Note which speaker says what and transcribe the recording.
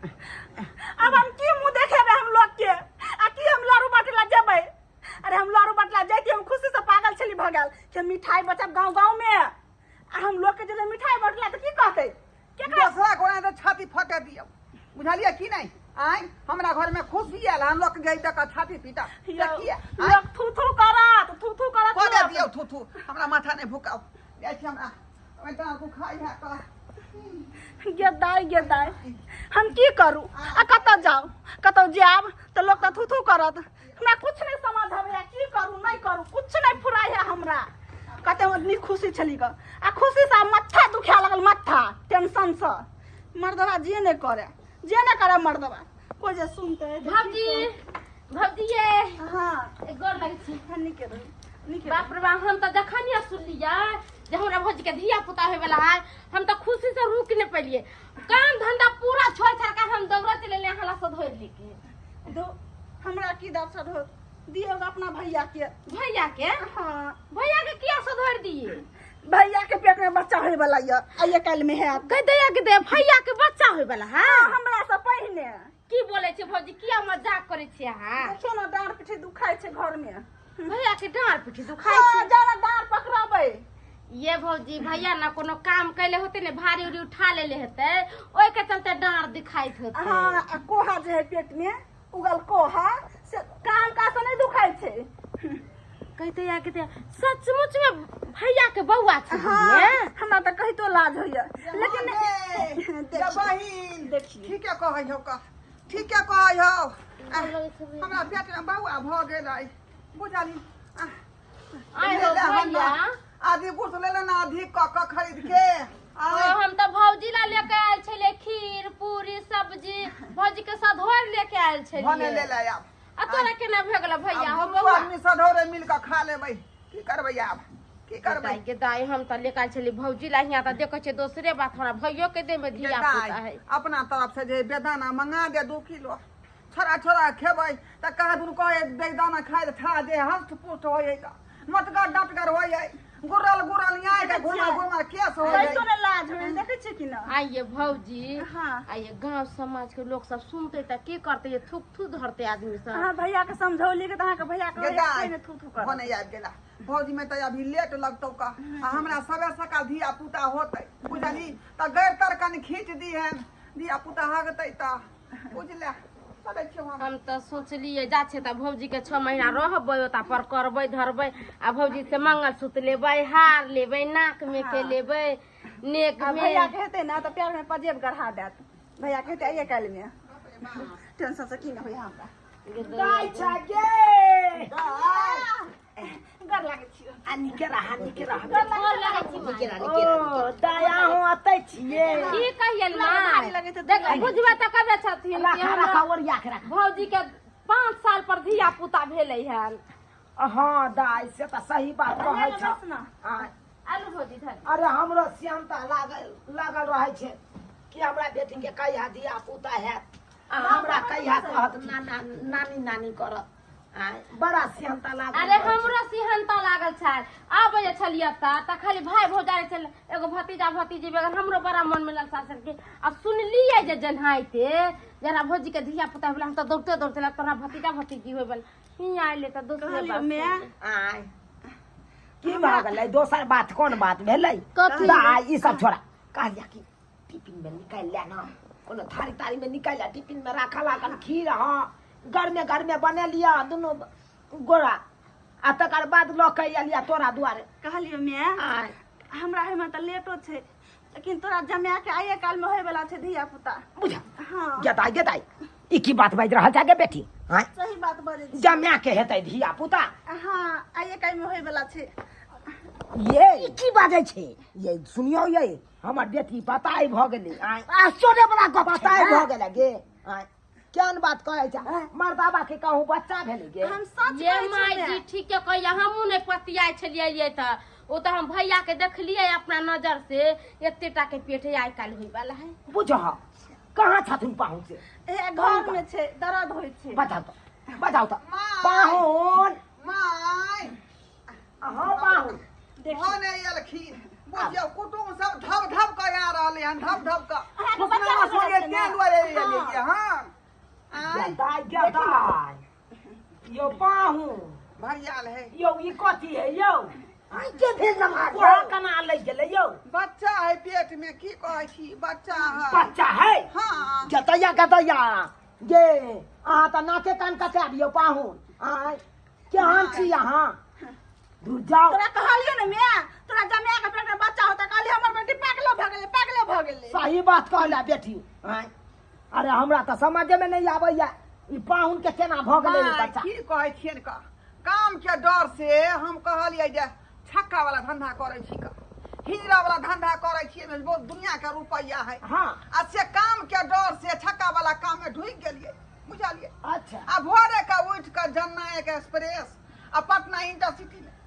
Speaker 1: अब हम की मुंह देखेबे हम लोग के आ की हम लारू बाटला जेबै। अरे हम लारू बाटला जैती हम खुशी से पागल छली भ गेल कि मिठाई बचब गांव में आ हम लोग के जे मिठाई बटला त की कहतै केकरा
Speaker 2: दूसरा कोना त छाती फटे दियो बुझलिए की नहीं आय हमरा घर में खुशी आयल हम लोग गई तक छाती पीटा देखिए
Speaker 1: लोग थू करत
Speaker 2: को दे दियो थू हमरा माथा नहीं भूकाओ जाइ छी हमरा मैं त को खाई है का
Speaker 1: गे दाई हम की करू आ कत जाऊ जाब त लोग त थू करत हमरा कुछ नहीं समझ आवे की करू नहीं करू कुछ नहीं फुराई है हमरा कते इतनी खुशी छली ग आ खुशी से माथा दुखा लगल माथा टेंशन से मर्दवा जे नहीं करे मर्दवा कोई जे सुनते
Speaker 3: भौजी ये
Speaker 1: हां
Speaker 3: एक गोर लगे छी
Speaker 1: निके
Speaker 3: बाप रे बाप हम त जखनिया सुनलिया जे हमरा भौजी के धिया पुता होय वाला है हम त खुशी से रुक न पलिए काम धंधा पूरा छोड़ छाड़ के हम दौड़ा चले ले हला से धोर लेके
Speaker 1: दो हमरा की दर्शन हो दियो अपना भैया के हां
Speaker 3: भैया के किया से धोर दिए
Speaker 1: भैया के पेट में बच्चा होय वाला ये आइए काल में है
Speaker 3: कह दे भैया के बच्चा होय वाला है
Speaker 1: हमरा से पहले
Speaker 3: की बोले छे भौजी किया मजाक करे छे हां
Speaker 1: देखो ना डांर पीठी दुखाई छे घर में
Speaker 3: भैया के डांर पीठी दुखाई छे
Speaker 1: जरा डांर पकड़ाबे
Speaker 3: ये भौजी भैया ना कोनो काम कैले होते ने भारी उरी उठा लेले हेते ओय के चलते डांर दिखाइत होते
Speaker 1: हां कोहा जे है पेट में उगल कोहा से काम का से नहीं दुखाई छे
Speaker 3: कहते सचमुच में भैया के बउआ छे
Speaker 1: हमरा त कहि तो लाज होइया लेकिन
Speaker 2: बहिन
Speaker 1: देखिए
Speaker 2: ठीक है कहै हो का ठीक है कहै हो हमरा पेट में बउआ भ गेल आई बुझाली
Speaker 3: आइ हो भैया
Speaker 2: आधी गुड़ ले लेना आधी क खरीद के
Speaker 3: हम तो भौजी ला लेके आयल छले खीर पूरी सब्जी भौजी के सधोर लेके आयल छले
Speaker 2: भने ले ले आब
Speaker 3: आ तोरा केना भगला भैया
Speaker 2: हम आदमी सधोरे मिल के खा लेबै की करबै आब की करबै
Speaker 3: के दाई हम त लेके आयल छले भौजी ला हिया त देखै छै दोसरे बात हमरा भैयो के दे में धिया पुता है
Speaker 2: अपना तरफ से जे बेदाना मंगा दे 2 किलो छोरा खेबै त कहा दुन कहे बेदाना खाए त खा दे हस्त पुष्ट होय त मतगर डटगर होय गुरल न्याय के घुमा केस हो जाए
Speaker 1: तो लाज हो देखे छी कि ना
Speaker 3: आइए भौजी
Speaker 1: हां
Speaker 3: आइए गांव समाज के लोग सब सुनते त की करते ये थू धरते आदमी सब
Speaker 1: हां भैया के समझौली के तहा के भैया के कोई थू कर
Speaker 2: होने आब गेला भौजी में त अभी लेट लगतौ का हमरा सबे सका धिया पुता होतै बुझली त गैर तर कन खींच दी है धिया पुता हागतै त बुझले
Speaker 3: हम तो सोचलिए जा छे त भौजी के 6 महीना रहबै ओता पर करबै धरबै आ भौजी से मंगलसूत्र लेबै हार लेबै नाक में के लेबै नेक में
Speaker 1: भैया कहते ना त पैर में पजेब गढ़ा देत भैया कहते आइए काल में टेंशन से की न होय हमरा दाई छागे गर लागे छियो
Speaker 2: आ निके रहा
Speaker 3: गोर लागे छी
Speaker 1: ओ दाया हो आते छिए
Speaker 3: की कहियन मां देख बुझबा त कबे छथिन भौजी के 5 साल पर धिया पुता भेलै हन
Speaker 2: हां दाई से त सही बात कहै छ
Speaker 3: आलू भौजी धर
Speaker 2: अरे हमरो श्यामता लागल रहै छै कि हमरा बेटी के कहिया धिया पुता है हमरा कहिया कहत नानी करत बड़ा सिहनता लागल
Speaker 3: अरे हमरो सिहनता लागल छै आबै छलिया त खाली भाई भौजाई चल एगो भतीजा भतीजी बेगर हमरो बड़ा मन में लगता सर के आ सुनलिए जे जनहाइते जरा भौजी के धिया पुता भेला हम त दौड़ते लग तोरा भतीजा भतीजी होइबल ही आइले त दोसरे बात
Speaker 1: में
Speaker 2: आय की भऽ गेलै दोसर बात कोन बात भेलै
Speaker 3: दाई
Speaker 2: ई सब छोड़ा कहलिया कि टिफिन में निकाल ले ना कोनो थारी में निकाल ले टिफिन में राखा लागल खीर हां घर में बने लिया दोनों गोरा आ तकर बाद ल के एलिया तोरा दुआरे
Speaker 1: कहलियो मैं हमरा है में त लेटो छै लेकिन तोरा जमाया के आइए काल में होय वाला छै धिया पुता
Speaker 2: बुझा
Speaker 1: हां
Speaker 2: गेदाई ई की बात बाज रहल जागे बेटी हां
Speaker 1: सही बात बजे
Speaker 2: जमाया के हेतै धिया पुता
Speaker 1: हां आइए काल में होय वाला छै
Speaker 2: ये ई की बाजै छै ये सुनियो ये हमर बेटी बताई भ गेलै आश्चर्य बला गप बताई भ गेलै गे केन बात कहै छ मार बाबा के कहूं बच्चा भेलै गे
Speaker 1: हम सच
Speaker 3: ये माई जी ठीक है कहिया हमहु ने पतियाई छलिए त ओ त हम भैया के देखलिए अपना नजर से एतेटा के पेट आइ काल होई वाला है
Speaker 2: बुझह कहां छथुन पाहुन से
Speaker 1: ए घर में छै दर्द होय छै
Speaker 2: बताओ त पाहुन माय हां पाहुन देखो ने एलखिन बुझियो कुटुम सब धब धब क आ रहले हन धब धब क कुसना सोगे तें दुआरे या दाई यो पाहू
Speaker 4: भैयाल है
Speaker 2: यो ई कथी है यो आई के भेज नमाज कना ले गेले यो
Speaker 4: बच्चा है पेट में की कहै छी बच्चा है
Speaker 2: बच्चा है
Speaker 4: हाँ
Speaker 2: जतैया कतैया ये अहाँ तऽ नाके कान कटा दियौ पाहुन आय केहन छी अहाँ दूर जाओ
Speaker 1: तोरा कहलियो ने मैं तोरा जमे के पेट में बच्चा होता कहली हमर बेटी पागलो भ गेलै
Speaker 2: सही बात कहला बेटी आय अरे हमरा तऽ समझे में नहीं आबैया ई पाहुन के केना भ गेलै रे बच्चा
Speaker 4: की कहै छियन का काम के डर से हम कहलिए जे छक्का वाला धंधा करै छी का हीरा वाला धंधा करै छी में बहुत दुनिया के रुपया है
Speaker 2: हाँ
Speaker 4: आ से काम के डर से छक्का वाला काम में ढुक गेलिए बुझलिए
Speaker 2: अच्छा
Speaker 4: आ भोरे का उठ कर जननायक एक्सप्रेस आ पटना इंटरसिटी में